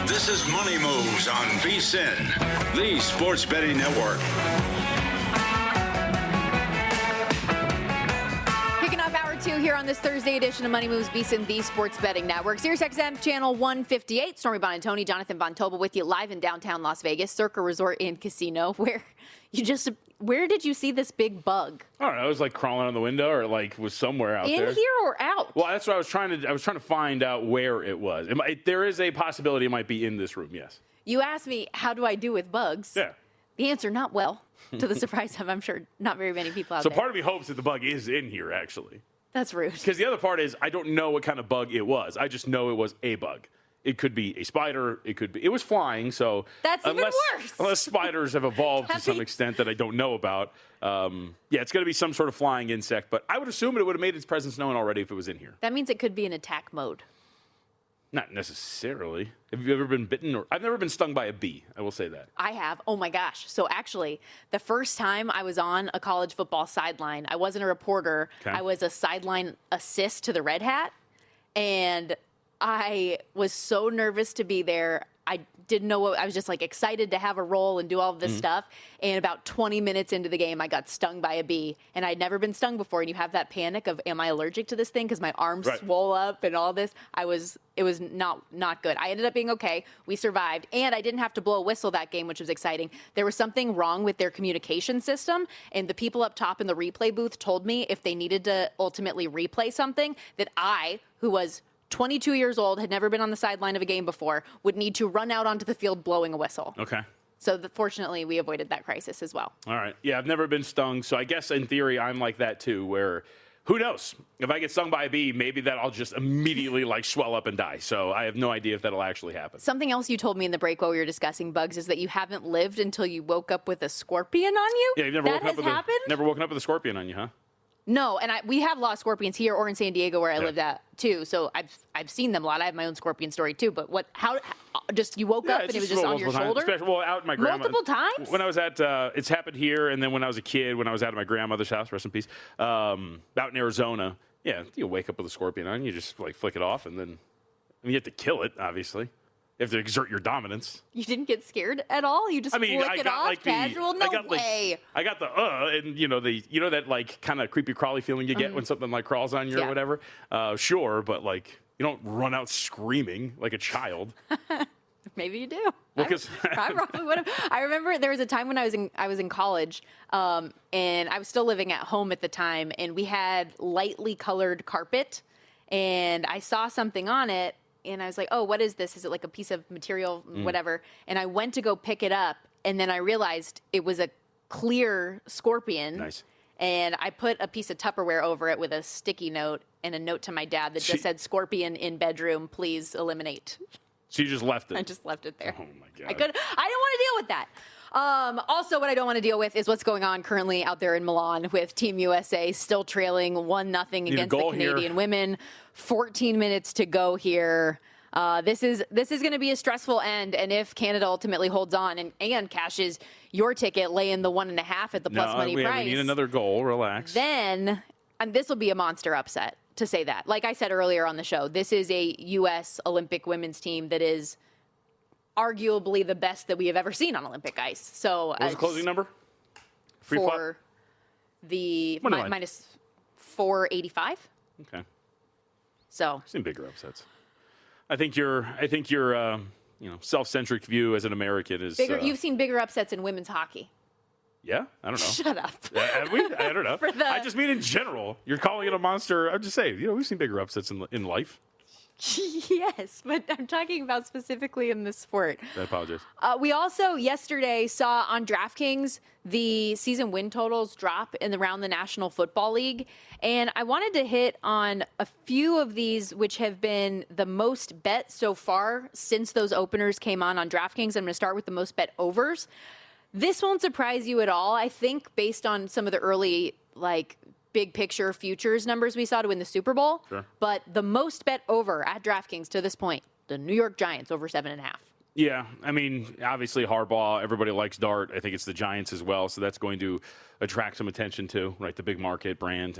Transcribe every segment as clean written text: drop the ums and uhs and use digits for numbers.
This is Money Moves on VSiN, the Sports Betting Network. Kicking off hour 2 here on this Thursday edition of Money Moves, VSiN, the Sports Betting Network. SiriusXM channel 158. Stormy Buonantony, Jonathan Von Tobel with you live in downtown Las Vegas, Circa Resort and Casino, where did you see this big bug? I don't know. It was like crawling on the window, or like was somewhere out there. In here or out? Well, that's what I was trying to find out where it was. There is a possibility it might be in this room. Yes. You asked me, how do I do with bugs? Yeah. The answer, not well. To the surprise of, I'm sure, not very many people out there. So part of me hopes that the bug is in here, actually. That's rude. Because the other part is I don't know what kind of bug it was. I just know it was a bug. It could be a spider. It was flying. So that's even worse. Unless spiders have evolved to some extent that I don't know about. It's going to be some sort of flying insect. But I would assume it would have made its presence known already if it was in here. That means it could be in attack mode. Not necessarily. Have you ever been bitten? I've never been stung by a bee. I will say that. I have. Oh, my gosh. So, actually, the first time I was on a college football sideline, I wasn't a reporter. Okay. I was a sideline assist to the Red Hat. And I was so nervous to be there. I didn't know what, I was just like excited to have a role and do all of this stuff. And about 20 minutes into the game, I got stung by a bee, and I'd never been stung before. And you have that panic of, am I allergic to this thing? Because my arms swole up and all this. It was not good. I ended up being okay. We survived, and I didn't have to blow a whistle that game, which was exciting. There was something wrong with their communication system, and the people up top in the replay booth told me if they needed to ultimately replay something, that I, who was 22 years old, had never been on the sideline of a game before, would need to run out onto the field blowing a whistle. Okay. So fortunately, we avoided that crisis as well. All right. Yeah, I've never been stung, so I guess in theory I'm like that too, where who knows? If I get stung by a bee, maybe that'll just immediately like swell up and die. So I have no idea if that'll actually happen. Something else you told me in the break while we were discussing bugs is that you haven't lived until you woke up with a scorpion on you? Yeah, you've never that woken has up with never woken up with a scorpion on you, huh? No, and we have a lot of scorpions here or in San Diego where I lived at too. So I've seen them a lot. I have my own scorpion story too. But how just you woke up and it was just on your shoulder? Well, out in my grandma. Multiple times? When I was at, it's happened here, and then when I was a kid, when I was out at my grandmother's house, rest in peace, out in Arizona. Yeah, you wake up with a scorpion on, you just like flick it off, and then you have to kill it, obviously. You have to exert your dominance. You didn't get scared at all? You just flick it off? Like casual? No way. I got the and you know that like kind of creepy crawly feeling you get when something like crawls on you or whatever. Sure, but like you don't run out screaming like a child. Maybe you do. Well, I probably would have. I remember there was a time when I was in college, and I was still living at home at the time, and we had lightly colored carpet, and I saw something on it. And I was like, oh, what is this? Is it like a piece of material, whatever? And I went to go pick it up, and then I realized it was a clear scorpion. Nice. And I put a piece of Tupperware over it with a sticky note and a note to my dad that just said, scorpion in bedroom, please eliminate. So you just left it? I just left it there. Oh, my God. I didn't want to deal with that. Also, what I don't want to deal with is what's going on currently out there in Milan with Team USA still trailing 1-0 against the Canadian women. 14 minutes to go here. This is going to be a stressful end, and if Canada ultimately holds on and cashes your ticket, laying the 1.5 at the plus money price. We need another goal. Relax. Then, and this will be a monster upset, to say that. Like I said earlier on the show, this is a U.S. Olympic women's team that is arguably the best that we have ever seen on Olympic ice. So what was the closing number? For the minus 485. Okay. So I've seen bigger upsets. I think your self-centric view as an American is bigger. You've seen bigger upsets in women's hockey. Yeah, I don't know. Shut up. Have we? I don't know. I just mean in general. You're calling it a monster. I'm just saying. We've seen bigger upsets in life. Yes, but I'm talking about specifically in this sport. I apologize. We also yesterday saw on DraftKings the season win totals drop around the National Football League. And I wanted to hit on a few of these, which have been the most bet so far since those openers came on DraftKings. I'm going to start with the most bet overs. This won't surprise you at all. I think based on some of the early, big picture futures numbers we saw to win the Super Bowl. Sure. But the most bet over at DraftKings to this point, the New York Giants over 7.5. Yeah, I mean, obviously Harbaugh, everybody likes Dart. I think it's the Giants as well, so that's going to attract some attention too, right? The big market brand.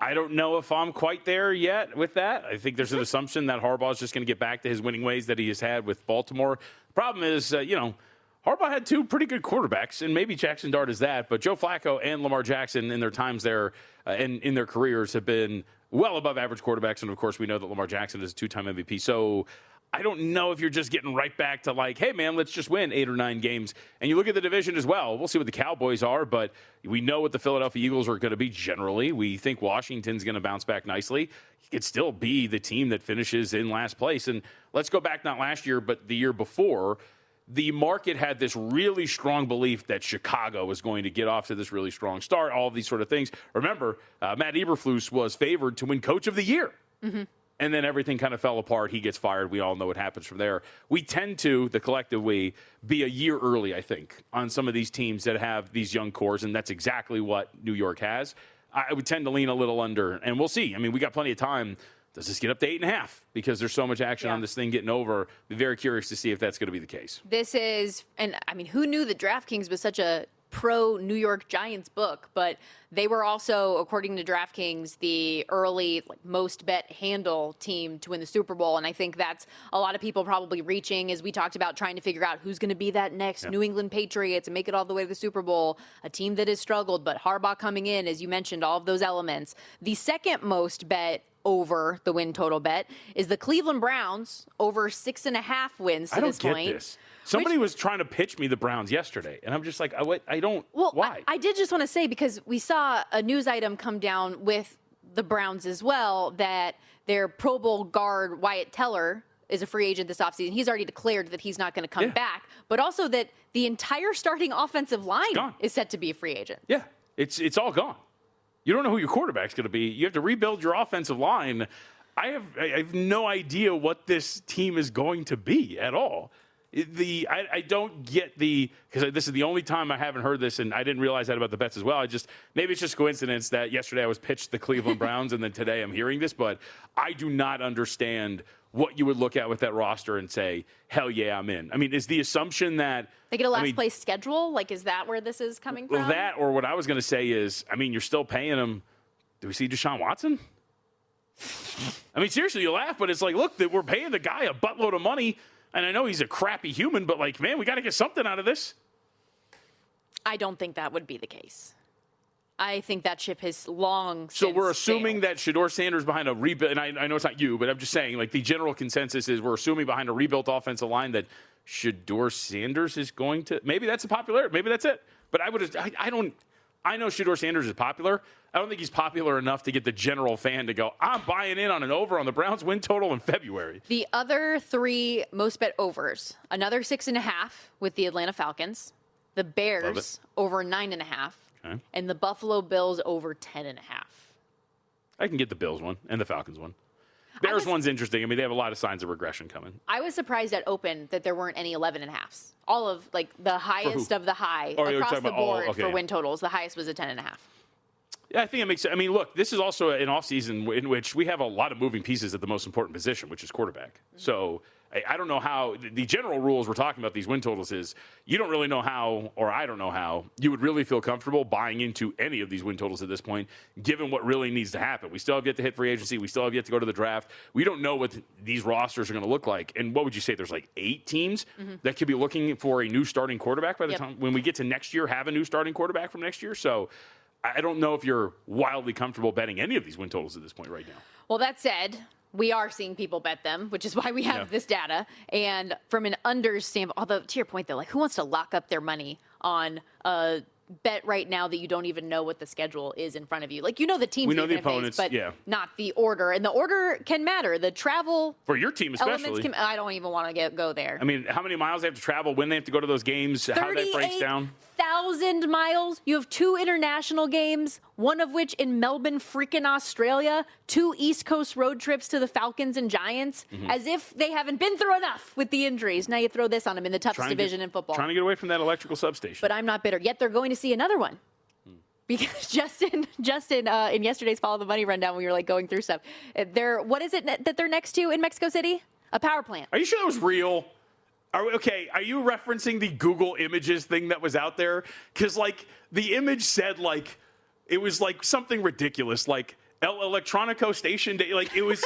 I don't know if I'm quite there yet with that. I think there's an assumption that Harbaugh is just going to get back to his winning ways that he has had with Baltimore. The problem is, Harbaugh had two pretty good quarterbacks, and maybe Jackson Dart is that, but Joe Flacco and Lamar Jackson in their times there and in their careers have been well above average quarterbacks, and of course we know that Lamar Jackson is a two-time MVP. So I don't know if you're just getting right back to like, hey, man, let's just win 8 or 9 games. And you look at the division as well. We'll see what the Cowboys are, but we know what the Philadelphia Eagles are going to be generally. We think Washington's going to bounce back nicely. He could still be the team that finishes in last place. And let's go back not last year, but the year before. The market had this really strong belief that Chicago was going to get off to this really strong start, all of these sort of things. Remember, Matt Eberflus was favored to win Coach of the Year. Mm-hmm. And then everything kind of fell apart. He gets fired. We all know what happens from there. We tend to, the collective we, be a year early, I think, on some of these teams that have these young cores, and that's exactly what New York has. I would tend to lean a little under, and we'll see. I mean, we got plenty of time. Does this get up to 8.5? Because there's so much action on this thing getting over. Be very curious to see if that's going to be the case. This is, and I mean, who knew that DraftKings was such a pro New York Giants book? But they were also, according to DraftKings, the early most bet handle team to win the Super Bowl. And I think that's a lot of people probably reaching, as we talked about, trying to figure out who's going to be that next New England Patriots and make it all the way to the Super Bowl. A team that has struggled, but Harbaugh coming in, as you mentioned, all of those elements. The second most bet over the win total bet is the Cleveland Browns over 6.5 wins to this point. I don't get this. Somebody was trying to pitch me the Browns yesterday, and I'm just like, I don't. Well, why? I did just want to say, because we saw a news item come down with the Browns as well, that their Pro Bowl guard Wyatt Teller is a free agent this offseason. He's already declared that he's not going to come back, but also that the entire starting offensive line is set to be a free agent. Yeah, it's all gone. You don't know who your quarterback's going to be. You have to rebuild your offensive line. I have no idea what this team is going to be at all. I don't get because this is the only time I haven't heard this, and I didn't realize that about the bets as well. Maybe it's just coincidence that yesterday I was pitched the Cleveland Browns, and then today I'm hearing this, but I do not understand what you would look at with that roster and say, hell yeah, I'm in. I mean, is the assumption that they get a last place schedule? Like, is that where this is coming from? Well, that, or what I was going to say is, I mean, you're still paying them. Do we see Deshaun Watson? I mean, seriously, you laugh, but it's like, look, we're paying the guy a buttload of money, and I know he's a crappy human, but like, man, we got to get something out of this. I don't think that would be the case. I think that ship has long So we're since assuming failed. that Shedeur Sanders behind a rebuild, and I know it's not you, but I'm just saying, like, the general consensus is we're assuming behind a rebuilt offensive line that Shedeur Sanders is going to, maybe that's a popular, maybe that's it. But I know Shedeur Sanders is popular. I don't think he's popular enough to get the general fan to go, I'm buying in on an over on the Browns win total in February. The other 3 most bet overs, another 6.5 with the Atlanta Falcons, the Bears over 9.5. Okay. And the Buffalo Bills over 10.5. I can get the Bills one and the Falcons one. Bears one's interesting. I mean, they have a lot of signs of regression coming. I was surprised at open that there weren't any 11.5s. All of, like, the highest of the high across the board for win totals. The highest was a 10.5. Yeah, I think it makes sense. I mean, look, this is also an offseason in which we have a lot of moving pieces at the most important position, which is quarterback. Mm-hmm. So I don't know how the general rules we're talking about these win totals is you don't really know how, or I don't know how, you would really feel comfortable buying into any of these win totals at this point, given what really needs to happen. We still have yet to hit free agency. We still have yet to go to the draft. We don't know what these rosters are going to look like. And what would you say? There's like 8 teams that could be looking for a new starting quarterback by the time when we get to next year, have a new starting quarterback from next year. So I don't know if you're wildly comfortable betting any of these win totals at this point right now. Well, that said, we are seeing people bet them, which is why we have this data. And from an under standpoint, although to your point, though, like, who wants to lock up their money on a bet right now that you don't even know what the schedule is in front of you? Like, you know the teams, we know the opponents, face, but not the order. And the order can matter. The travel for your team, especially. I don't even want to go there. I mean, how many miles they have to travel, when they have to go to those games, how that breaks down. 38,000 miles. You have 2 international games, one of which in Melbourne, freaking Australia, 2 East Coast road trips to the Falcons and Giants, as if they haven't been through enough with the injuries. Now you throw this on them in the toughest division in football. Trying to get away from that electrical substation. But I'm not bitter. Yet they're going to see another one. Because Justin, in yesterday's Follow the Money rundown, we were like going through stuff. What is it that they're next to in Mexico City? A power plant. Are you sure that was real? Are you referencing the Google Images thing that was out there? Because, like, the image said, like, it was like something ridiculous, like El Electronico station day. Like it was.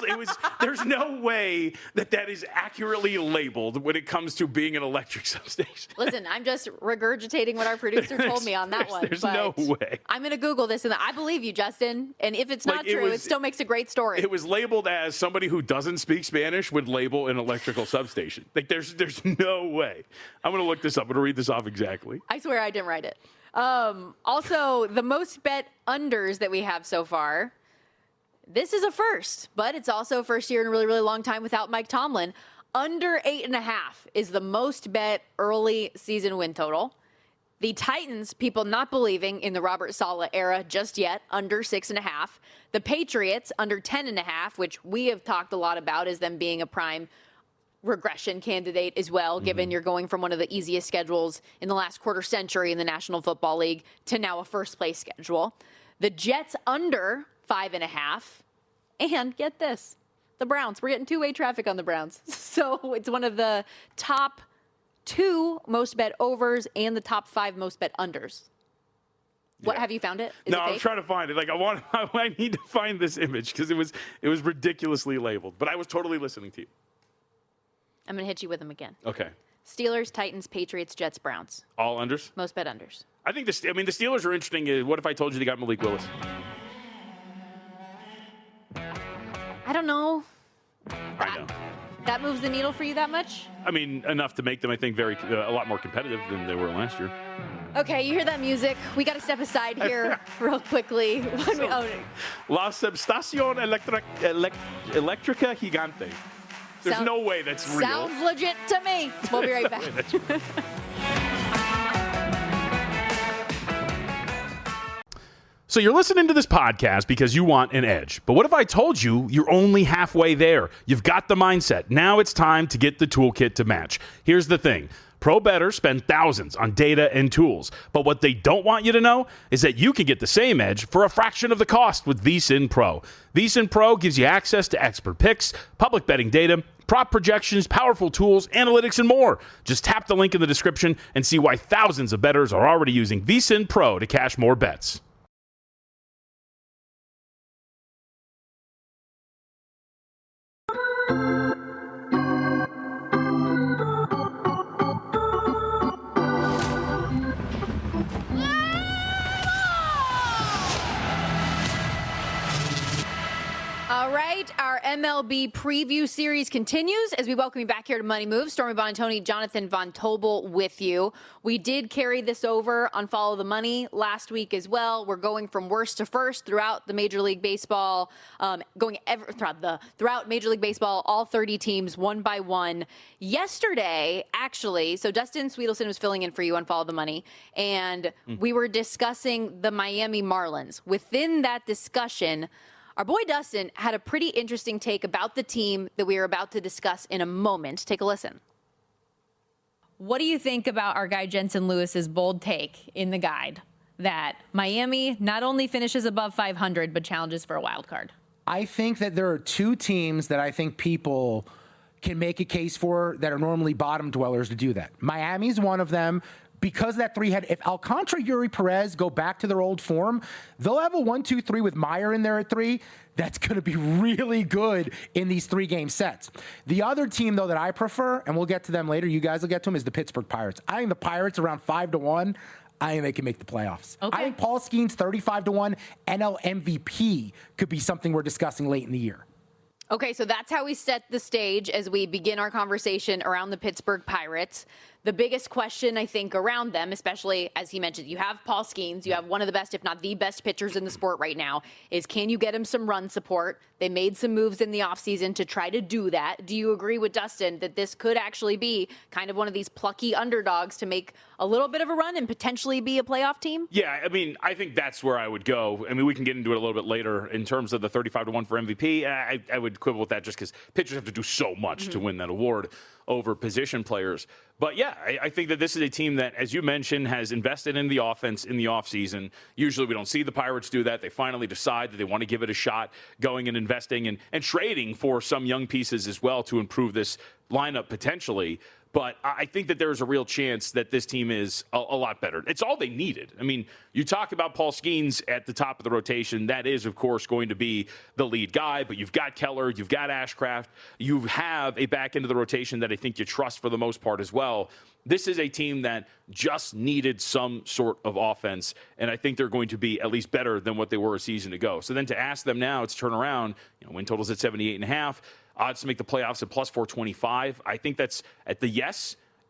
There's no way that is accurately labeled when it comes to being an electric substation. Listen, I'm just regurgitating what our producer told me on that one. There's no way. I'm going to Google this, and I believe you, Justin. And if it's not true, it still makes a great story. It was labeled as somebody who doesn't speak Spanish would label an electrical substation. Like there's no way. I'm going to look this up. I'm going to read this off exactly. I swear I didn't write it. Also, the most bet unders that we have so far. This is a first, but it's also first year in a really, really long time without Mike Tomlin. Under 8.5 is the most bet early season win total. The Titans, people not believing in the Robert Saleh era just yet, under 6.5. The Patriots, under 10.5, which we have talked a lot about as them being a prime regression candidate as well, given you're going from one of the easiest schedules in the last quarter century in the National Football League to now a first place schedule. The Jets, under 5.5. And get this, the Browns. We're getting two-way traffic on the Browns. So it's one of the top 2 most bet overs and the top 5 most bet unders. What have you found it? No, I'm trying to find it. Like I need to find this image because it was ridiculously labeled. But I was totally listening to you. I'm going to hit you with them again. Okay. Steelers, Titans, Patriots, Jets, Browns. All unders? Most bet unders. I think the Steelers are interesting. What if I told you they got Malik Willis? I don't know. I know. That moves the needle for you that much? I mean, enough to make them, I think, a lot more competitive than they were last year. Okay, you hear that music? We got to step aside here real quickly. La Substación Eléctrica Gigante. There's no way that's real. Sounds legit to me. We'll be right back. So you're listening to this podcast because you want an edge. But what if I told you you're only halfway there? You've got the mindset. Now it's time to get the toolkit to match. Here's the thing. Pro bettors spend thousands on data and tools. But what they don't want you to know is that you can get the same edge for a fraction of the cost with VSiN Pro. VSiN Pro gives you access to expert picks, public betting data, prop projections, powerful tools, analytics, and more. Just tap the link in the description and see why thousands of bettors are already using VSiN Pro to cash more bets. All right, our MLB preview series continues as we welcome you back here to Money Moves. Stormy Buonantony, Jonathan Von Tobel with you. We did carry this over on Follow the Money last week as well. We're going from worst to first throughout the Major League Baseball, throughout Major League Baseball, all 30 teams one by one. Yesterday, actually, so Dustin Sweetelson was filling in for you on Follow the Money, and we were discussing the Miami Marlins. Within that discussion, our boy Dustin had a pretty interesting take about the team that we are about to discuss in a moment. Take a listen. What do you think about our guy Jensen Lewis's bold take in the guide that Miami not only finishes above 500 but challenges for a wild card? I think that there are 2 teams that I think people can make a case for that are normally bottom dwellers to do that. Miami's one of them. Because that 3-head, if Alcantara, Yuri Perez go back to their old form, they'll have a 1-2-3 with Meyer in there at 3. That's going to be really good in these 3-game sets. The other team, though, that I prefer, and we'll get to them later, you guys will get to them, is the Pittsburgh Pirates. I think the Pirates around 5-1. I think they can make the playoffs. Okay. I think Paul Skeens 35-1 NL MVP could be something we're discussing late in the year. Okay, so that's how we set the stage as we begin our conversation around the Pittsburgh Pirates. The biggest question, I think, around them, especially as he mentioned, you have Paul Skeens, you have one of the best, if not the best pitchers in the sport right now, is can you get him some run support? They made some moves in the offseason to try to do that. Do you agree with Dustin that this could actually be kind of one of these plucky underdogs to make a little bit of a run and potentially be a playoff team? Yeah, I mean, I think that's where I would go. I mean, we can get into it a little bit later in terms of the 35-1 for MVP. I would quibble with that just because pitchers have to do so much to win that award over position players. But yeah, I think that this is a team that, as you mentioned, has invested in the offense in the offseason. Usually we don't see the Pirates do that. They finally decide that they want to give it a shot, going and investing and trading for some young pieces as well to improve this lineup potentially. But I think that there's a real chance that this team is a lot better. It's all they needed. I mean, you talk about Paul Skeens at the top of the rotation. That is, of course, going to be the lead guy. But you've got Keller, you've got Ashcraft. You have a back end of the rotation that I think you trust for the most part as well. This is a team that just needed some sort of offense, and I think they're going to be at least better than what they were a season ago. So then to ask them now to turn around, win totals at 78.5, odds to make the playoffs at plus 425. I think that's at the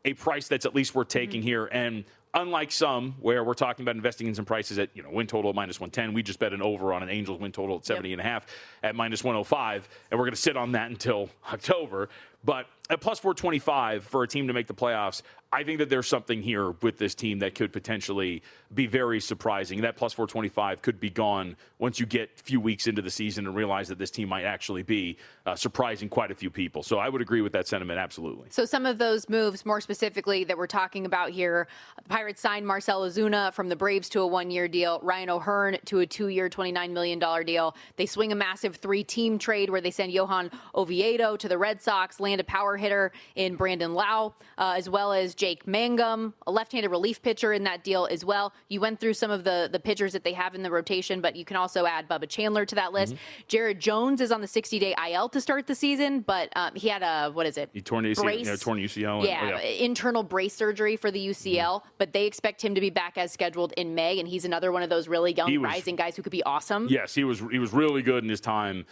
a price that's at least worth taking here. And unlike some where we're talking about investing in some prices at win total at minus 110, we just bet an over on an Angels win total at 70.5 at minus 105, and we're going to sit on that until October. But at plus 425 for a team to make the playoffs, I think that there's something here with this team that could potentially be very surprising. That plus 425 could be gone once you get a few weeks into the season and realize that this team might actually be surprising quite a few people. So I would agree with that sentiment, absolutely. So some of those moves, more specifically, that we're talking about here, the Pirates signed Marcell Ozuna from the Braves to a 1-year deal, Ryan O'Hearn to a 2-year, $29 million deal. They swing a massive 3-team trade where they send Johan Oviedo to the Red Sox, land a power hitter in Brandon Lau, as well as Jake Mangum, a left-handed relief pitcher in that deal as well. You went through some of the pitchers that they have in the rotation, but you can also add Bubba Chandler to that list. Jared Jones is on the 60-day IL to start the season, but he had a, He torn ACL, torn UCL. Internal brace surgery for the UCL, but they expect him to be back as scheduled in May, and he's another one of those really young, rising guys who could be awesome. Yes, he was really good in his time.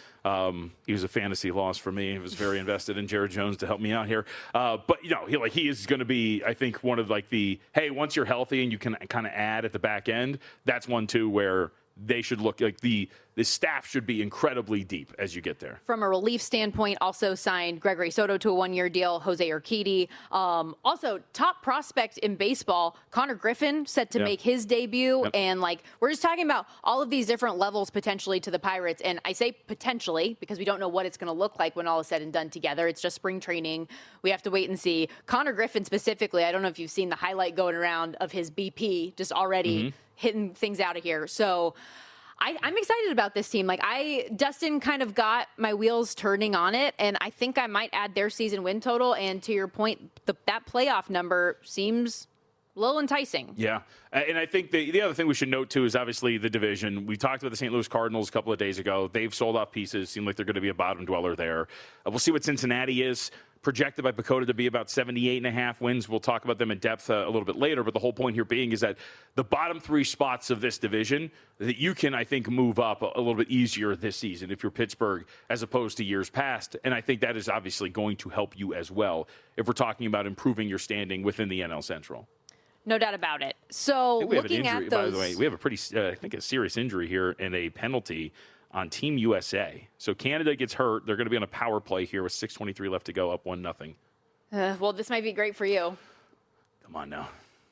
He was a fantasy loss for me. He was very invested in Jared Jones to help me out here. But he is going to be, I think, one of once you're healthy and you can kind of add at the back end, that's one too where they should look like the staff should be incredibly deep as you get there. From a relief standpoint, also signed Gregory Soto to a 1-year deal, Jose Urquidy. Also, top prospect in baseball, Connor Griffin, set to make his debut. Yep. And we're just talking about all of these different levels potentially to the Pirates. And I say potentially because we don't know what it's going to look like when all is said and done together. It's just spring training. We have to wait and see. Connor Griffin specifically, I don't know if you've seen the highlight going around of his BP just already hitting things out of here. So I'm excited about this team. Dustin kind of got my wheels turning on it, and I think I might add their season win total. And to your point, that playoff number seems a little enticing. Yeah. And I think the other thing we should note, too, is obviously the division. We talked about the St. Louis Cardinals a couple of days ago. They've sold off pieces. Seem like they're going to be a bottom dweller there. We'll see what Cincinnati is. Projected by Pacoda to be about 78.5 wins. We'll talk about them in depth a little bit later. But the whole point here being is that the bottom 3 spots of this division that you can, I think, move up a little bit easier this season if you're Pittsburgh as opposed to years past. And I think that is obviously going to help you as well if we're talking about improving your standing within the NL Central. No doubt about it. So looking at those, by the way, we have a pretty, I think, a serious injury here and a penalty on Team USA. So Canada gets hurt. They're going to be on a power play here with 6:23 left to go, up 1-0. Well, this might be great for you. Come on now.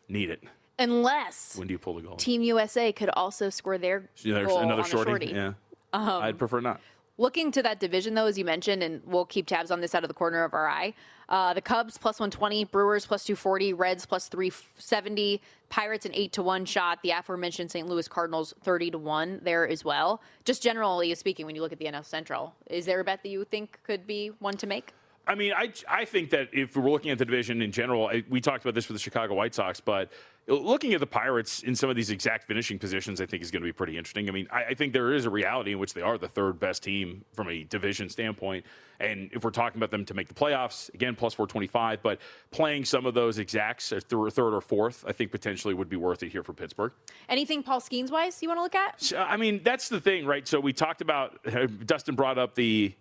Need it. Unless when do you pull the goal? Team USA could also score their goal another on shorty. Yeah. I'd prefer not. Looking to that division, though, as you mentioned, and we'll keep tabs on this out of the corner of our eye, the Cubs plus 120, Brewers plus 240, Reds plus 370, Pirates an 8-1 shot, the aforementioned St. Louis Cardinals 30-1 there as well. Just generally speaking, when you look at the NL Central, is there a bet that you think could be one to make? I mean, I think that if we're looking at the division in general, we talked about this with the Chicago White Sox, but looking at the Pirates in some of these exact finishing positions, I think is going to be pretty interesting. I mean, I think there is a reality in which they are the third best team from a division standpoint. And if we're talking about them to make the playoffs, again, plus 425, but playing some of those exacts, third or fourth, I think potentially would be worth it here for Pittsburgh. Anything Paul Skeens-wise you want to look at? I mean, that's the thing, right? So we talked about, Dustin brought up the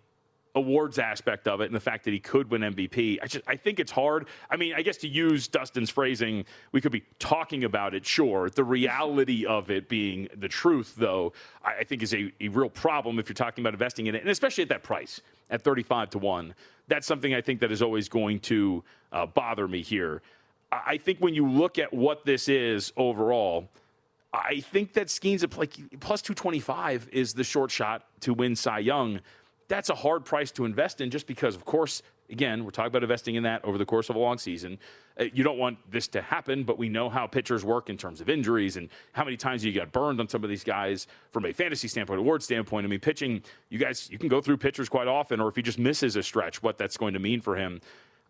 awards aspect of it and the fact that he could win MVP. I think it's hard. I mean, I guess to use Dustin's phrasing, we could be talking about it, sure. The reality of it being the truth, though, I think is a real problem if you're talking about investing in it, and especially at that price, at 35-1. That's something I think that is always going to bother me here. I think when you look at what this is overall, I think that Skeens at plus 225 is the short shot to win Cy Young. That's a hard price to invest in just because, of course, again, we're talking about investing in that over the course of a long season. You don't want this to happen, but we know how pitchers work in terms of injuries and how many times you got burned on some of these guys from a fantasy standpoint, award standpoint. I mean, pitching, you can go through pitchers quite often, or if he just misses a stretch, what that's going to mean for him.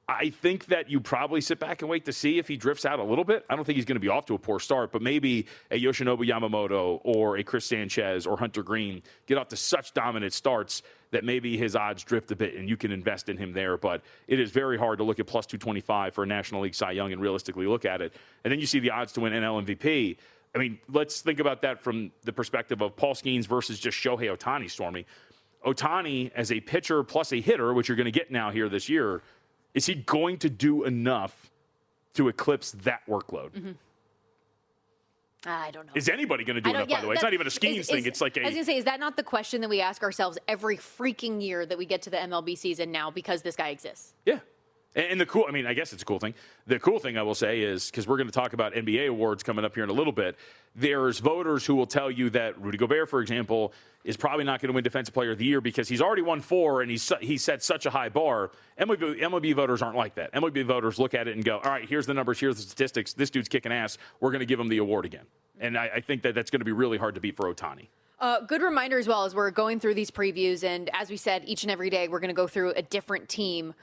I think that you probably sit back and wait to see if he drifts out a little bit. I don't think he's going to be off to a poor start, but maybe a Yoshinobu Yamamoto or a Chris Sanchez or Hunter Green get off to such dominant starts that maybe his odds drift a bit and you can invest in him there. But it is very hard to look at plus 225 for a National League Cy Young and realistically look at it. And then you see the odds to win NL MVP. I mean, let's think about that from the perspective of Paul Skeens versus just Shohei Ohtani, Stormy. Ohtani as a pitcher plus a hitter, which you're going to get now here this year, is he going to do enough to eclipse that workload? Mm-hmm. I don't know. Is anybody going to do enough, by the way? It's not even a Skeens thing. It's like I was going to say, is that not the question that we ask ourselves every freaking year that we get to the MLB season now because this guy exists? Yeah. And the cool, I mean, I guess it's a cool thing. The cool thing I will say is, because we're going to talk about NBA awards coming up here in a little bit, there's voters who will tell you that Rudy Gobert, for example, is probably not going to win Defensive Player of the Year because he's already won 4 and he set such a high bar. MLB voters aren't like that. MLB voters look at it and go, all right, here's the numbers, here's the statistics. This dude's kicking ass. We're going to give him the award again. And I think that that's going to be really hard to beat for Ohtani. Good reminder as well as we're going through these previews. And as we said, each and every day, we're going to go through a different team.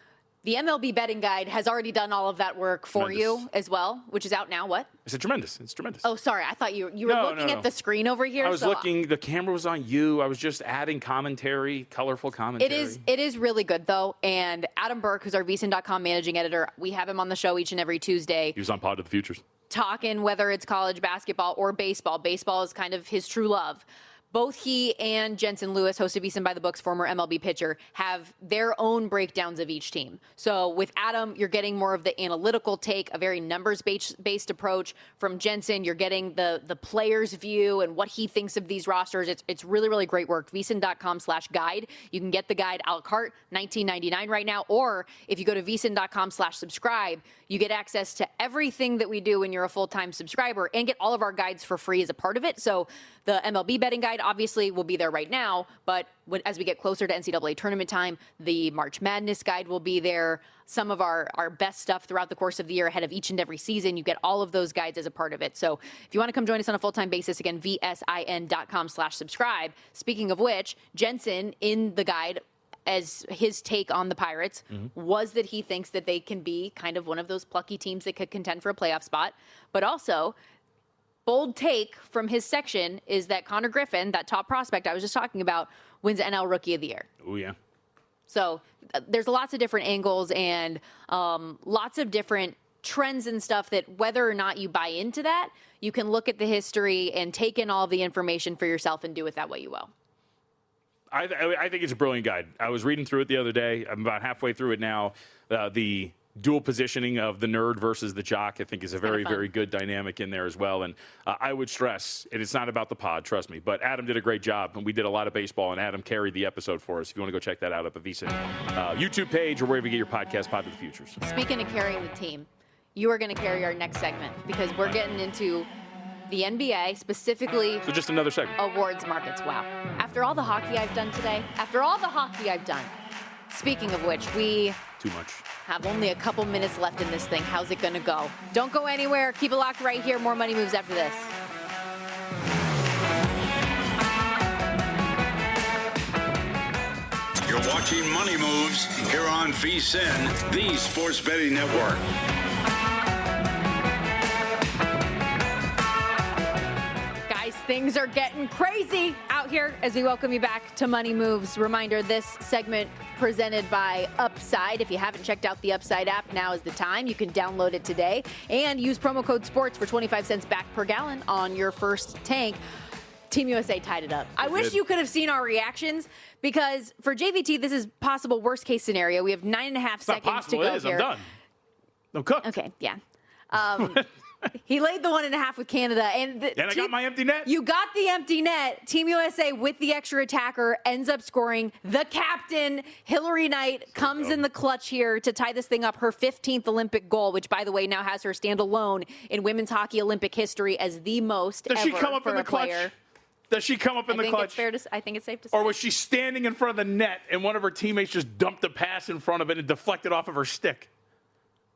The MLB betting guide has already done all of that work for you as well, which is out now. What? It's tremendous. It's tremendous. Oh, sorry. I thought you were looking at the screen over here. I was looking. The camera was on you. I was just adding commentary, colorful commentary. It is really good, though. And Adam Burke, who's our VSiN.com managing editor, we have him on the show each and every Tuesday. He was on Pod of the Futures. Talking whether it's college basketball or baseball. Baseball is kind of his true love. Both he and Jensen Lewis, host of VSiN by the Books, former MLB pitcher, have their own breakdowns of each team. So with Adam, you're getting more of the analytical take, a very numbers-based approach. From Jensen, you're getting the player's view and what he thinks of these rosters. It's really, really great work. VSiN.com/guide. You can get the guide a la carte, $19.99 right now. Or if you go to VSiN.com/subscribe, you get access to everything that we do when you're a full-time subscriber and get all of our guides for free as a part of it. So the MLB betting guide obviously will be there right now, but as we get closer to NCAA tournament time, the March Madness guide will be there. Some of our best stuff throughout the course of the year ahead of each and every season. You get all of those guides as a part of it. So if you want to come join us on a full-time basis, again, VSIN.com/subscribe. Speaking of which, Jensen in the guide, as his take on the Pirates, was that he thinks that they can be kind of one of those plucky teams that could contend for a playoff spot. But also, bold take from his section is that Connor Griffin, that top prospect I was just talking about, wins NL Rookie of the Year. Oh, yeah. So there's lots of different angles and lots of different trends and stuff that whether or not you buy into that, you can look at the history and take in all of the information for yourself and do with that what you will. I think it's a brilliant guide. I was reading through it the other day. I'm about halfway through it now. The dual positioning of the nerd versus the jock, I think, is a very, very good dynamic in there as well. And I would stress, and it's not about the pod, trust me, but Adam did a great job, and we did a lot of baseball, and Adam carried the episode for us. If you want to go check that out up at VSiN YouTube page or wherever you get your podcast, Pod of the Futures. Speaking of carrying the team, you are going to carry our next segment because we're getting into the NBA, specifically. So just another segment. Awards markets. Wow. After all the hockey I've done today, speaking of which, we too much. Have only a couple minutes left in this thing. How's it going to go? Don't go anywhere. Keep it locked right here. More Money Moves after this. You're watching Money Moves here on VSiN, the Sports Betting Network. Things are getting crazy out here as we welcome you back to Money Moves. Reminder, this segment presented by Upside. If you haven't checked out the Upside app, now is the time. You can download it today and use promo code SPORTS for 25 cents back per gallon on your first tank. Team USA tied it up. I wish you could have seen our reactions because for JVT, this is possible worst case scenario. We have 9.5 seconds to go here. I'm done. I'm cooked. Okay, yeah. He laid the 1.5 with Canada. And I got my empty net. You got the empty net. Team USA with the extra attacker ends up scoring. The captain, Hillary Knight, comes in the clutch here to tie this thing up. Her 15th Olympic goal, which, by the way, now has her stand alone in women's hockey Olympic history as the most ever for a player. Does she come up in the clutch? Does she come up in the clutch? I think it's safe to say. Or was she standing in front of the net and one of her teammates just dumped a pass in front of it and deflected off of her stick?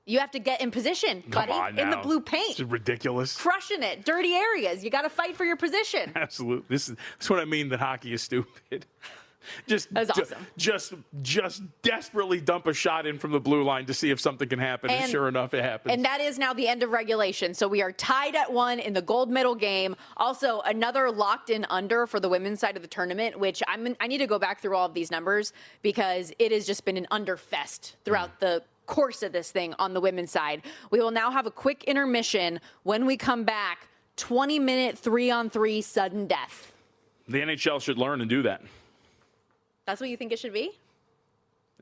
You have to get in position, buddy, in the blue paint. This is ridiculous. Crushing it. Dirty areas. You got to fight for your position. Absolutely. This is what I mean that hockey is stupid. Just that was awesome. Just desperately dump a shot in from the blue line to see if something can happen. And sure enough, it happens. And that is now the end of regulation. So we are tied at 1 in the gold medal game. Also, another locked in under for the women's side of the tournament, which I need to go back through all of these numbers because it has just been an under fest throughout the course of this thing on the women's side. We will now have a quick intermission. When we come back, 20-minute 3-on-3 sudden death. The NHL should learn and do that. That's what you think it should be?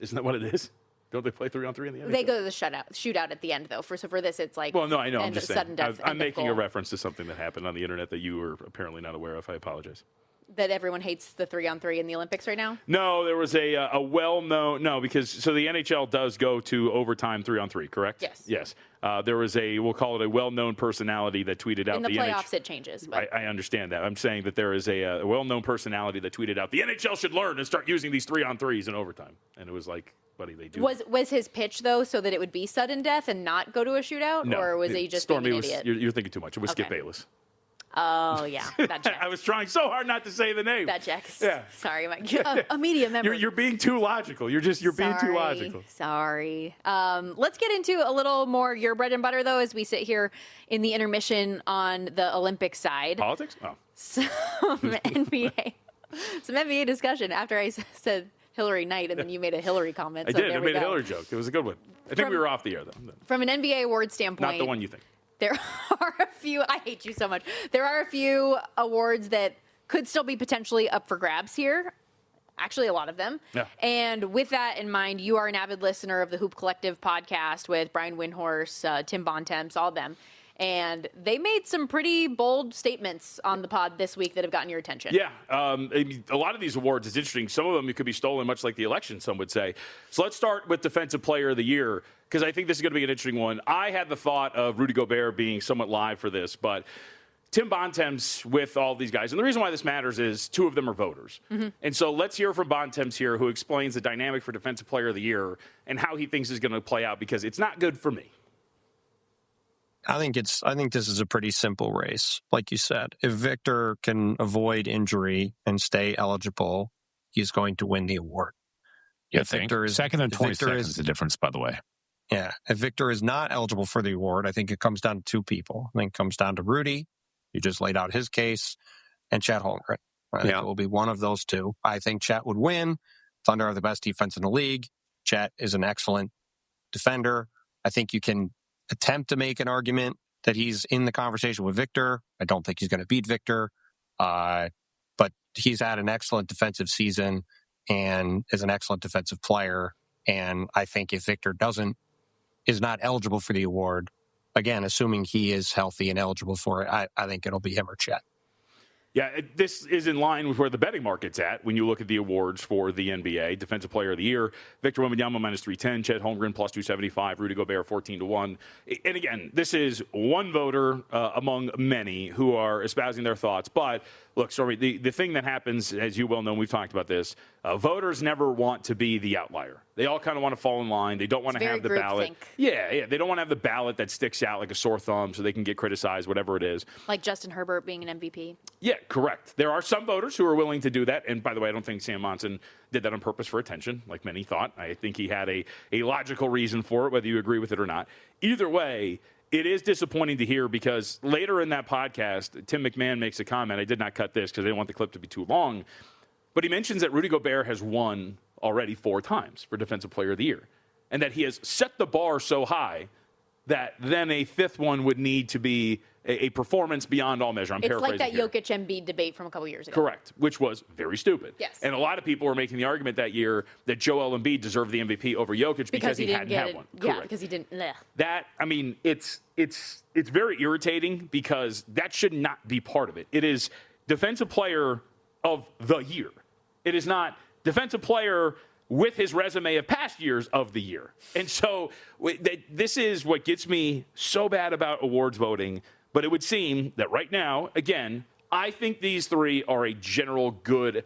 Isn't that what it is? Don't they play 3-on-3 in the NHL? They go to the shootout at the end, though. So for this, it's like well, no, I know. I'm just saying. Sudden death, I'm making a reference to something that happened on the internet that you were apparently not aware of. I apologize. That everyone hates the 3-on-3 in the Olympics right now? No, there was a well-known because the NHL does go to overtime 3-on-3, correct? Yes. There was we'll call it a well-known personality that tweeted out in the playoffs. It changes. But. I understand that. I'm saying that there is a well-known personality that tweeted out the NHL should learn and start using these 3-on-3s in overtime, and it was like, buddy, they do. Was his pitch though so that it would be sudden death and not go to a shootout, no, or was he just Stormy being an idiot? You're thinking too much. It was Skip Bayless. Oh, yeah. That checks. I was trying so hard not to say the name. That checks. Yeah. Sorry, a media member. You're being too logical. You're being too logical. Sorry. Let's get into a little more your bread and butter, though, as we sit here in the intermission on the Olympic side. Politics? Oh. Some NBA discussion after I said Hillary Knight, and then you made a Hillary comment. I did. I made a Hillary joke. It was a good one. I think we were off the air, though. From an NBA award standpoint. Not the one you think. There are a few, I hate you so much. There are a few awards that could still be potentially up for grabs here. Actually, a lot of them. Yeah. And with that in mind, you are an avid listener of the Hoop Collective podcast with Brian Windhorst, Tim Bontemps, all of them. And they made some pretty bold statements on the pod this week that have gotten your attention. Yeah. A lot of these awards, it's interesting. Some of them could be stolen, much like the election, some would say. So let's start with Defensive Player of the Year, because I think this is going to be an interesting one. I had the thought of Rudy Gobert being somewhat live for this, but Tim Bontemps with all these guys. And the reason why this matters is two of them are voters. Mm-hmm. And so let's hear from Bontemps here, who explains the dynamic for Defensive Player of the Year and how he thinks is going to play out, because it's not good for me. I think this is a pretty simple race. Like you said, if Victor can avoid injury and stay eligible, he's going to win the award. If Victor is second and 20 seconds is the difference, by the way. Yeah. If Victor is not eligible for the award, I think it comes down to two people. I think it comes down to Rudy, who just laid out his case, and Chet Holmgren. I think it will be one of those two. I think Chet would win. Thunder are the best defense in the league. Chet is an excellent defender. I think you can attempt to make an argument that he's in the conversation with Victor. I don't think he's going to beat Victor, but he's had an excellent defensive season and is an excellent defensive player. And I think if Victor is not eligible for the award, again, assuming he is healthy and eligible for it, I think it'll be him or Chet. Yeah, this is in line with where the betting market's at when you look at the awards for the NBA. Defensive Player of the Year, Victor Wembanyama -310, Chet Holmgren +275, Rudy Gobert 14-1. And again, this is one voter among many who are espousing their thoughts. But look, Stormy, the thing that happens, as you well know, we've talked about this, voters never want to be the outlier. They all kind of want to fall in line. They don't want to have the ballot. Yeah, they don't want to have the ballot that sticks out like a sore thumb so they can get criticized, whatever it is. Like Justin Herbert being an MVP. Yeah, correct. There are some voters who are willing to do that. And by the way, I don't think Sam Monson did that on purpose for attention, like many thought. I think he had a logical reason for it, whether you agree with it or not. Either way, it is disappointing to hear, because later in that podcast, Tim McMahon makes a comment. I did not cut this because I didn't want the clip to be too long. But he mentions that Rudy Gobert has won already 4 times for Defensive Player of the Year, and that he has set the bar so high that then a 5th one would need to be a performance beyond all measure. I'm paraphrasing like that here. Jokic Embiid debate from a couple years ago. Correct, which was very stupid. Yes. And a lot of people were making the argument that year that Joel Embiid deserved the MVP over Jokic because he hadn't had one. Yeah, because he didn't. Bleh. That, I mean, it's very irritating, because that should not be part of it. It is Defensive Player of the Year. It is not Defensive Player with his resume of past years of the year. And so this is what gets me so bad about awards voting. But it would seem that right now, again, I think these 3 are a general good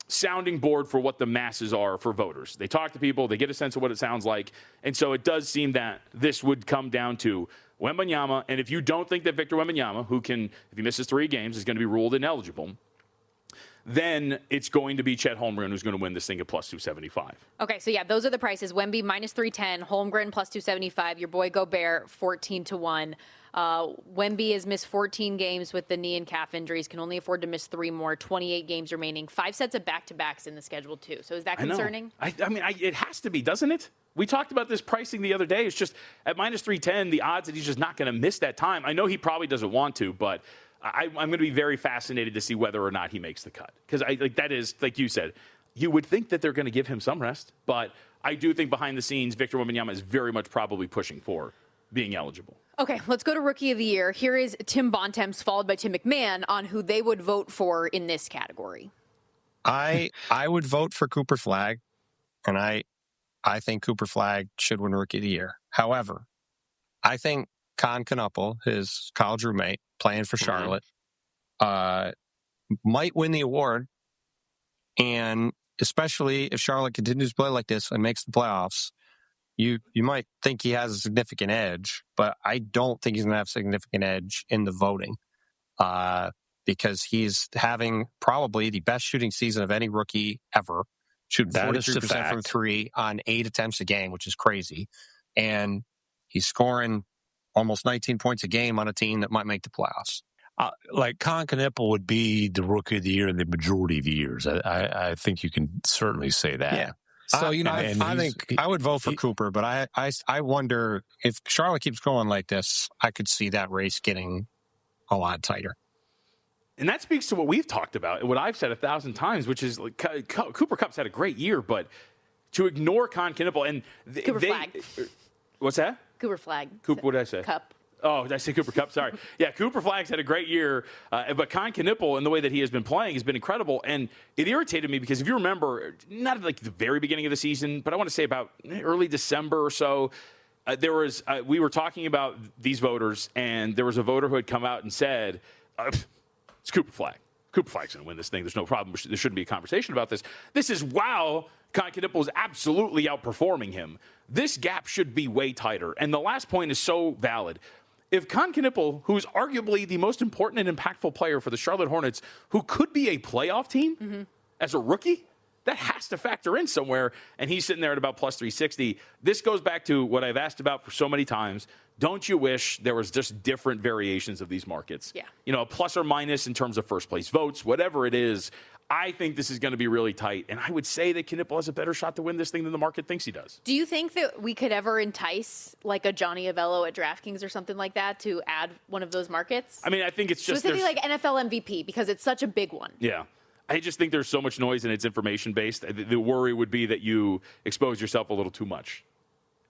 sounding board for what the masses are for voters. They talk to people, they get a sense of what it sounds like. And so it does seem that this would come down to Wembanyama. And if you don't think that Victor Wembanyama, who can, if he misses 3 games, is going to be ruled ineligible, then it's going to be Chet Holmgren who's going to win this thing at plus 275. Okay, so yeah, those are the prices. Wemby minus 310, Holmgren plus 275, your boy Gobert 14-1. Wemby has missed 14 games with the knee and calf injuries, can only afford to miss 3 more, 28 games remaining, 5 sets of back-to-backs in the schedule too. So is that concerning? I mean, it has to be, doesn't it? We talked about this pricing the other day. It's just at minus 310, the odds that he's just not going to miss that time. I know he probably doesn't want to, but I'm going to be very fascinated to see whether or not he makes the cut. Because that is, like you said, you would think that they're going to give him some rest, but I do think behind the scenes, Victor Wembanyama is very much probably pushing for being eligible. Okay, let's go to Rookie of the Year. Here is Tim Bontemps, followed by Tim McMahon, on who they would vote for in this category. I would vote for Cooper Flagg, and I think Cooper Flagg should win Rookie of the Year. However, I think Con Knuppel, his college roommate, playing for Charlotte, might win the award. And especially if Charlotte continues to play like this and makes the playoffs, you might think he has a significant edge, but I don't think he's going to have a significant edge in the voting because he's having probably the best shooting season of any rookie ever, shooting 43% from 3 on 8 attempts a game, which is crazy. And he's scoring almost 19 points a game on a team that might make the playoffs. Like Con Knuppel would be the Rookie of the Year in the majority of the years. I think you can certainly say that. Yeah. So, I think I would vote for Cooper, but I wonder if Charlotte keeps going like this, I could see that race getting a lot tighter. And that speaks to what we've talked about, what I've said 1,000 times, which is like, Cooper Kupp's had a great year, but to ignore Con Knuppel and Cooper Flagg. What's that? Cooper Flagg. What did I say? Cup. Oh, did I say Cooper Kupp? Sorry. Yeah, Cooper Flagg's had a great year, but Con Knuppel, in the way that he has been playing, has been incredible. And it irritated me because if you remember, not like the very beginning of the season, but I want to say about early December or so, we were talking about these voters, and there was a voter who had come out and said, it's Cooper Flagg. Cooper Flagg's going to win this thing. There's no problem. There shouldn't be a conversation about this. This is, wow, Con Knuppel is absolutely outperforming him. This gap should be way tighter. And the last point is so valid. If Con Knuppel, who's arguably the most important and impactful player for the Charlotte Hornets, who could be a playoff team as a rookie, that has to factor in somewhere, and he's sitting there at about plus 360. This goes back to what I've asked about for so many times. Don't you wish there was just different variations of these markets? Yeah. A plus or minus in terms of first place votes, whatever it is. I think this is going to be really tight, and I would say that Knuppel has a better shot to win this thing than the market thinks he does. Do you think that we could ever entice like a Johnny Avello at DraftKings or something like that to add one of those markets? I mean, I think it's just specifically like NFL MVP because it's such a big one. Yeah. I just think there's so much noise and it's information-based. The worry would be that you expose yourself a little too much,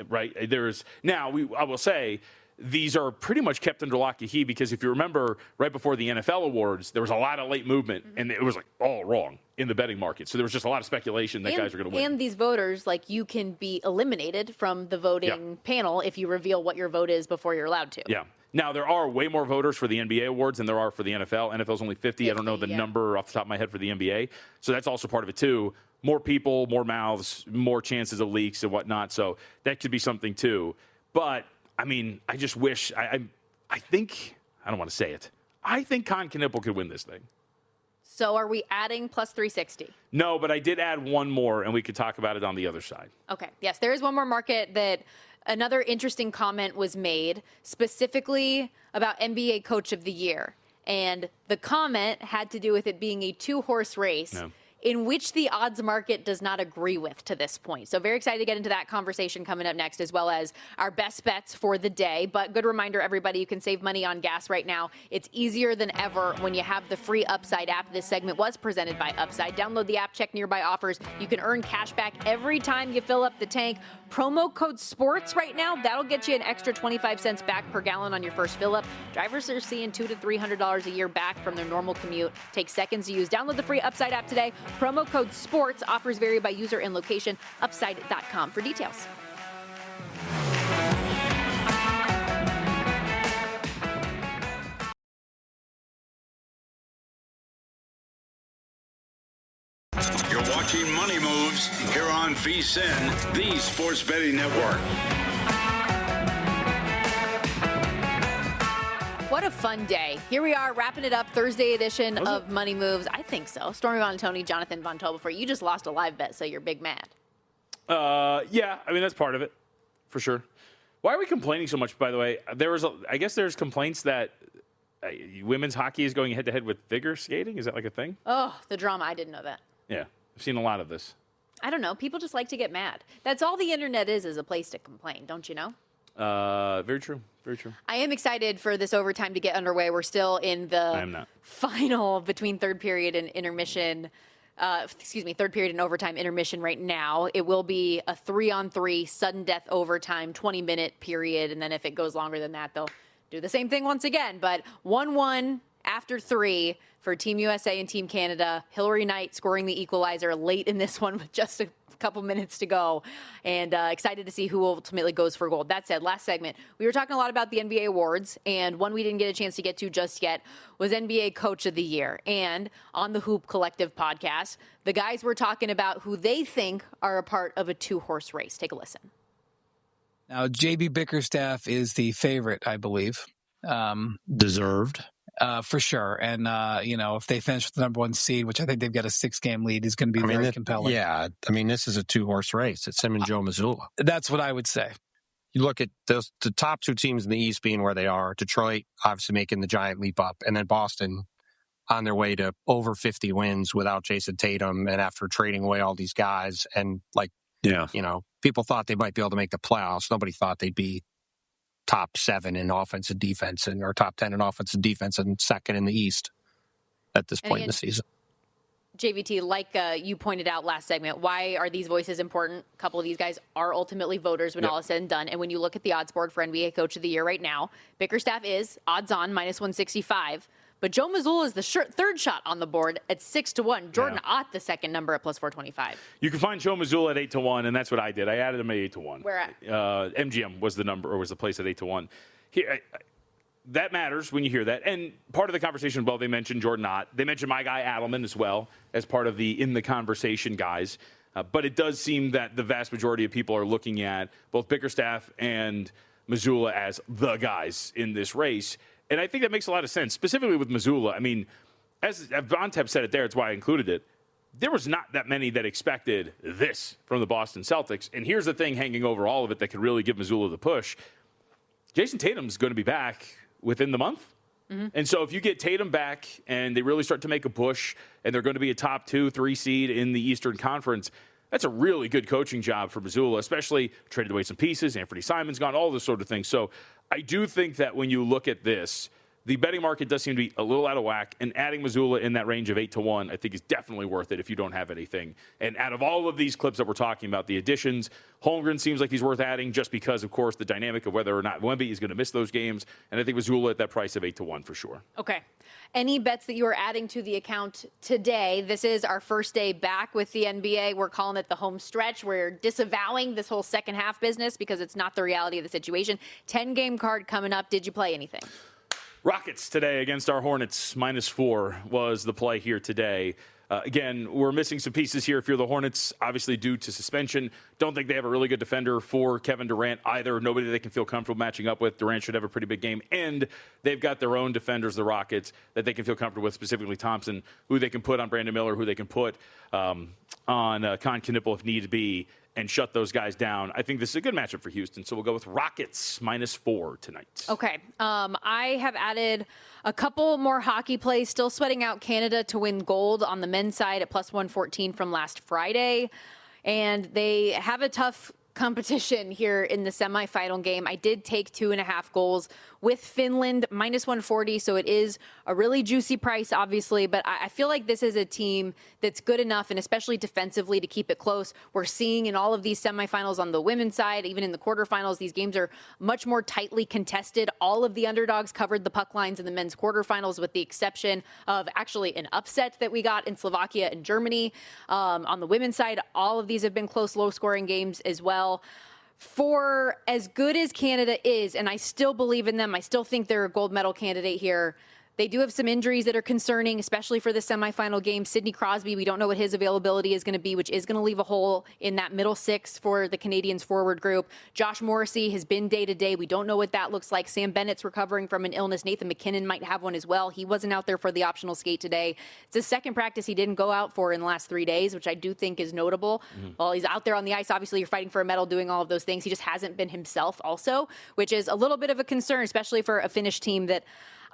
right? I will say, these are pretty much kept under lock and key because if you remember, right before the NFL awards, there was a lot of late movement, and it was like all wrong in the betting market. So there was just a lot of speculation that guys are going to win. And these voters, like you can be eliminated from the voting panel if you reveal what your vote is before you're allowed to. Yeah. Now, there are way more voters for the NBA awards than there are for the NFL. NFL's only 50. I don't know the number off the top of my head for the NBA. So that's also part of it, too. More people, more mouths, more chances of leaks and whatnot. So that could be something, too. But, I mean, I just wish – I think – I don't want to say it. I think Con Knuppel could win this thing. So are we adding plus 360? No, but I did add one more, and we could talk about it on the other side. Okay. Yes, there is one more market that – another interesting comment was made specifically about NBA Coach of the Year. And the comment had to do with it being a 2-horse race in which the odds market does not agree with to this point. So very excited to get into that conversation coming up next, as well as our best bets for the day. But good reminder, everybody, you can save money on gas right now. It's easier than ever when you have the free Upside app. This segment was presented by Upside. Download the app, check nearby offers. You can earn cash back every time you fill up the tank. Promo code SPORTS right now, that'll get you an extra 25 cents back per gallon on your first fill up. Drivers are seeing $200 to $300 a year back from their normal commute. Takes seconds to use. Download the free Upside app today. Promo code SPORTS. Offers vary by user and location. Upside.com for details. You're watching Money Moves here on VSiN, the Sports Betting Network. What a fun day. Here we are wrapping it up, Thursday edition of Money Moves. I think so. Stormy Buonantony, Jonathan Von Tobel for you. You just lost a live bet, so you're big mad. Yeah, I mean, that's part of it, for sure. Why are we complaining so much, by the way? I guess there's complaints that women's hockey is going head-to-head with figure skating. Is that like a thing? Oh, the drama. I didn't know that. Yeah, I've seen a lot of this. I don't know. People just like to get mad. That's all the internet is a place to complain, don't you know? Very true. Very true. I am excited for this overtime to get underway. We're still in the final between third period and intermission. Third period and overtime intermission right now. It will be a 3-on-3 sudden death overtime 20-minute period. And then if it goes longer than that, they'll do the same thing once again. But 1-1 after 3 for Team USA and Team Canada. Hillary Knight scoring the equalizer late in this one with just a couple minutes to go, and excited to see who ultimately goes for gold. That said, last segment, we were talking a lot about the NBA awards, and one we didn't get a chance to get to just yet was NBA Coach of the Year. And on the Hoop Collective podcast, the guys were talking about who they think are a part of a 2-horse race. Take a listen. Now, JB Bickerstaff is the favorite, I believe. Deserved. For sure. And, if they finish with the number 1 seed, which I think they've got a 6-game lead, is going to be very compelling. Yeah. I mean, this is a 2-horse race. It's him and Joe Mazzulla. That's what I would say. You look at the top 2 teams in the East being where they are. Detroit, obviously making the giant leap up. And then Boston on their way to over 50 wins without Jason Tatum. And after trading away all these guys and people thought they might be able to make the playoffs. Nobody thought they'd be top 7 in offense and defense or top 10 in offense and defense and second in the East at this point in the season. JVT, like you pointed out last segment, why are these voices important? A couple of these guys are ultimately voters when all is said and done. And when you look at the odds board for NBA Coach of the Year right now, Bickerstaff is odds on -165. But Joe Mazzulla is the third shot on the board at 6-1. Jordan Ott, the second number at +425. You can find Joe Mazzulla at 8-1, and that's what I did. I added him at 8-1. Where at? MGM was the number, or was the place at 8-1. That matters when you hear that. And part of the conversation, they mentioned Jordan Ott. They mentioned my guy Adelman as well as part of the in the conversation guys. But it does seem that the vast majority of people are looking at both Bickerstaff and Mazzulla as the guys in this race. And I think that makes a lot of sense, specifically with Mazzulla. I mean, as Vontep said it there, it's why I included it. There was not that many that expected this from the Boston Celtics. And here's the thing hanging over all of it that could really give Mazzulla the push. Jason Tatum's going to be back within the month. Mm-hmm. And so if you get Tatum back and they really start to make a push and they're going to be a top 2-3 seed in the Eastern Conference, that's a really good coaching job for Mazzulla, especially traded away some pieces. Anthony Simon's gone, all this sort of thing. So I do think that when you look at this, the betting market does seem to be a little out of whack, and adding Mazzulla in that range of 8-1, I think is definitely worth it if you don't have anything. And out of all of these clips that we're talking about, the additions, Holmgren seems like he's worth adding just because, of course, the dynamic of whether or not Wemby is going to miss those games. And I think Mazzulla at that price of 8-1 for sure. Okay. Any bets that you are adding to the account today? This is our first day back with the NBA. We're calling it the home stretch. We're disavowing this whole second half business because it's not the reality of the situation. 10-game card coming up. Did you play anything? Rockets today against our Hornets, -4 was the play here today. Again, we're missing some pieces here if you're the Hornets, obviously due to suspension. Don't think they have a really good defender for Kevin Durant either. Nobody they can feel comfortable matching up with. Durant should have a pretty big game. And they've got their own defenders, the Rockets, that they can feel comfortable with, specifically Thompson, who they can put on Brandon Miller, who they can put on Con Knipple if need be, and shut those guys down. I think this is a good matchup for Houston, so we'll go with Rockets -4 tonight. Okay. I have added a couple more hockey plays, still sweating out Canada to win gold on the men's side at +114 from last Friday. And they have a tough competition here in the semifinal game. I did take 2.5 goals with Finland, -140, so it is a really juicy price, obviously, but I feel like this is a team that's good enough, and especially defensively, to keep it close. We're seeing in all of these semifinals on the women's side, even in the quarterfinals, these games are much more tightly contested. All of the underdogs covered the puck lines in the men's quarterfinals, with the exception of actually an upset that we got in Slovakia and Germany. On the women's side, all of these have been close, low-scoring games as well. For as good as Canada is, and I still believe in them, I still think they're a gold medal candidate here, They do have some injuries that are concerning, especially for the semifinal game. Sidney Crosby, we don't know what his availability is going to be, which is going to leave a hole in that middle six for the Canadians forward group. Josh Morrissey has been day-to-day. We don't know what that looks like. Sam Bennett's recovering from an illness. Nathan McKinnon might have one as well. He wasn't out there for the optional skate today. It's the second practice he didn't go out for in the last 3 days, which I do think is notable. While he's out there on the ice, obviously you're fighting for a medal, doing all of those things. He just hasn't been himself also, which is a little bit of a concern, especially for a Finnish team that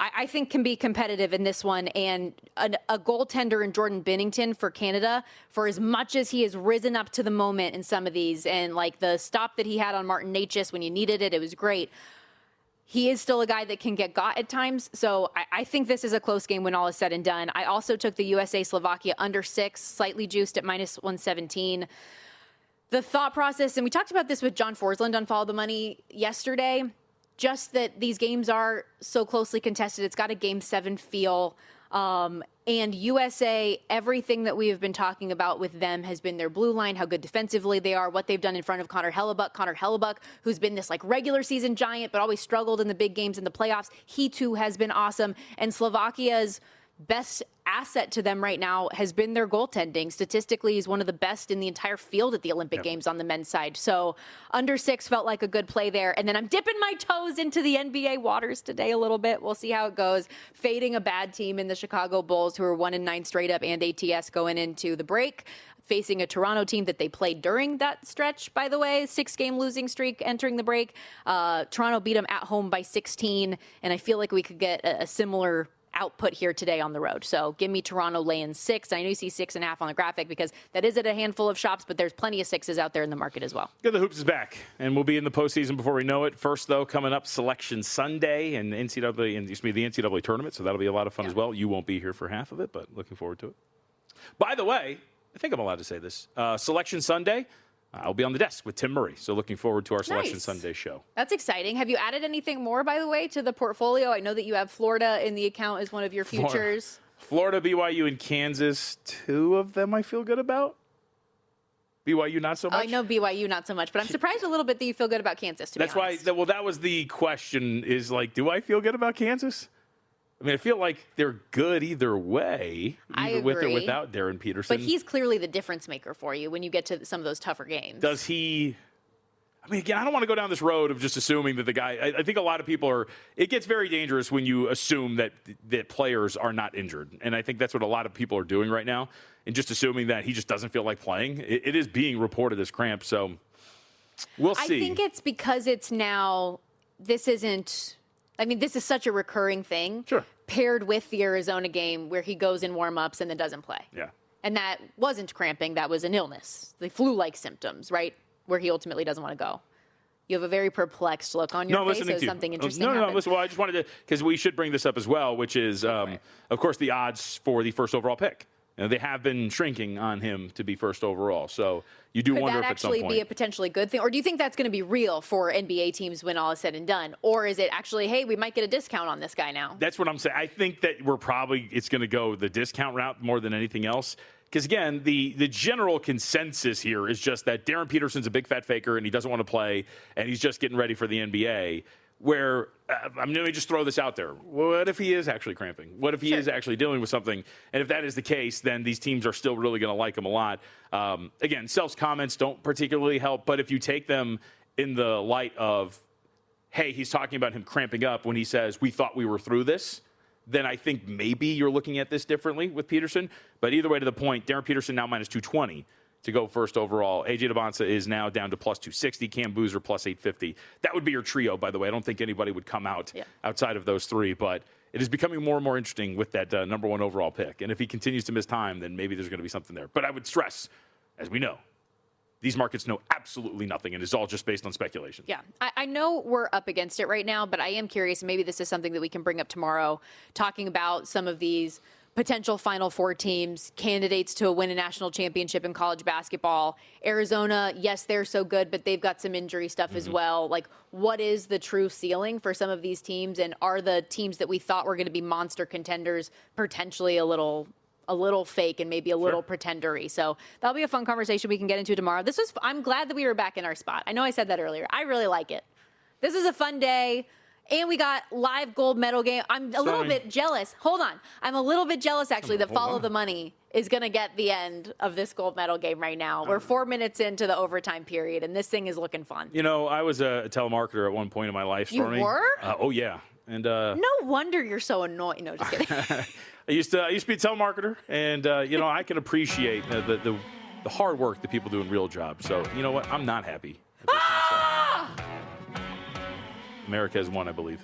I think can be competitive in this one. And a goaltender in Jordan Binnington for Canada, for as much as he has risen up to the moment in some of these, and like the stop that he had on Martin Necas when you needed it, it was great. He is still a guy that can get got at times. So I think this is a close game when all is said and done. I also took the USA-Slovakia under 6, slightly juiced at -117. The thought process, and we talked about this with John Forsland on Follow the Money yesterday, just that these games are so closely contested. It's got a Game 7 feel. And USA, everything that we have been talking about with them has been their blue line, how good defensively they are, what they've done in front of Connor Hellebuck. Connor Hellebuck, who's been this like regular season giant, but always struggled in the big games in the playoffs. He too has been awesome. And Slovakia's best asset to them right now has been their goaltending. Statistically, he's one of the best in the entire field at the Olympic Games on the men's side. So under 6 felt like a good play there. And then I'm dipping my toes into the NBA waters today a little bit. We'll see how it goes. Fading a bad team in the Chicago Bulls, who are 1-9 straight up and ATS going into the break. Facing a Toronto team that they played during that stretch, by the way, 6-game losing streak entering the break. Toronto beat them at home by 16. And I feel like we could get a similar output here today on the road. So give me Toronto laying 6. I know you see 6.5 on the graphic because that is at a handful of shops, but there's plenty of 6s out there in the market as well. Good, the Hoops is back, and we'll be in the postseason before we know it. First, though, coming up, Selection Sunday and the NCAA tournament, so that'll be a lot of fun as well. You won't be here for half of it, but looking forward to it. By the way, I think I'm allowed to say this. Selection Sunday, I'll be on the desk with Tim Murray, so looking forward to our Selection Sunday show. That's exciting. Have you added anything more, by the way, to the portfolio? I know that you have Florida in the account as one of your futures. Florida, BYU, and Kansas, 2 of them I feel good about. BYU not so much? I know BYU not so much, but I'm surprised a little bit that you feel good about Kansas, to be honest. That's why, that was the question, is like, do I feel good about Kansas? I mean, I feel like they're good either way, either with or without Darren Peterson. But he's clearly the difference maker for you when you get to some of those tougher games. Does he? I mean, again, I don't want to go down this road of just assuming that the guy. I think a lot of people are. It gets very dangerous when you assume that players are not injured, and I think that's what a lot of people are doing right now, and just assuming that he just doesn't feel like playing. It is being reported as cramp, so we'll see. I think it's because it's now. This isn't. I mean, this is such a recurring thing. Sure. Paired with the Arizona game where he goes in warm-ups and then doesn't play. Yeah. And that wasn't cramping. That was an illness. The flu-like symptoms, right? Where he ultimately doesn't want to go. You have a very perplexed look on your face. So something interesting happened. Listen, well, I just wanted to, because we should bring this up as well, which is, of course, the odds for the first overall pick. They have been shrinking on him to be first overall. So you do wonder if at some point. Could that actually be a potentially good thing? Or do you think that's going to be real for NBA teams when all is said and done? Or is it actually, hey, we might get a discount on this guy now? That's what I'm saying. I think that it's going to go the discount route more than anything else. Because, again, the general consensus here is just that Darren Peterson's a big fat faker and he doesn't want to play and he's just getting ready for the NBA. Where, let me just throw this out there. What if he is actually cramping? What if he is actually dealing with something? And if that is the case, then these teams are still really going to like him a lot. Again, Self's comments don't particularly help, but if you take them in the light of, hey, he's talking about him cramping up when he says, we thought we were through this, then I think maybe you're looking at this differently with Peterson. But either way to the point, Darren Peterson now minus 220. To go first overall. AJ Debonsa is now down to plus 260. Cam Boozer plus 850. That would be your trio, by the way. I don't think anybody would come out outside of those 3, but it is becoming more and more interesting with that number 1 overall pick. And if he continues to miss time, then maybe there's going to be something there. But I would stress, as we know, these markets know absolutely nothing, and it's all just based on speculation. Yeah, I know we're up against it right now, but I am curious, and maybe this is something that we can bring up tomorrow, talking about some of these potential Final Four teams, candidates to win a national championship in college basketball. Arizona, yes, they're so good, but they've got some injury stuff as well. Like, what is the true ceiling for some of these teams? And are the teams that we thought were going to be monster contenders potentially a little fake and maybe a little pretendery? So that'll be a fun conversation we can get into tomorrow. I'm glad that we were back in our spot. I know I said that earlier. I really like it. This is a fun day. And we got live gold medal game. I'm a little bit jealous. Hold on. I'm a little bit jealous, actually, that Follow the Money is going to get the end of this gold medal game right now. We're 4 minutes into the overtime period, and this thing is looking fun. You know, I was a telemarketer at one point in my life, Stormy. You were? Oh, yeah. And no wonder you're so annoying. No, just kidding. I used to be a telemarketer, and, I can appreciate the hard work that people do in real jobs. So, you know what? I'm not happy. America has won, I believe.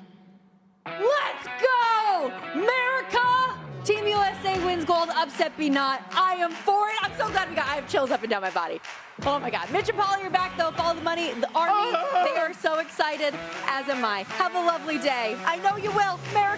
Let's go! America! Team USA wins gold. Upset be not. I am for it. I'm so glad I have chills up and down my body. Oh, my God. Mitch and Paul, you're back, though. Follow the Money. The Army, they are so excited, as am I. Have a lovely day. I know you will. America!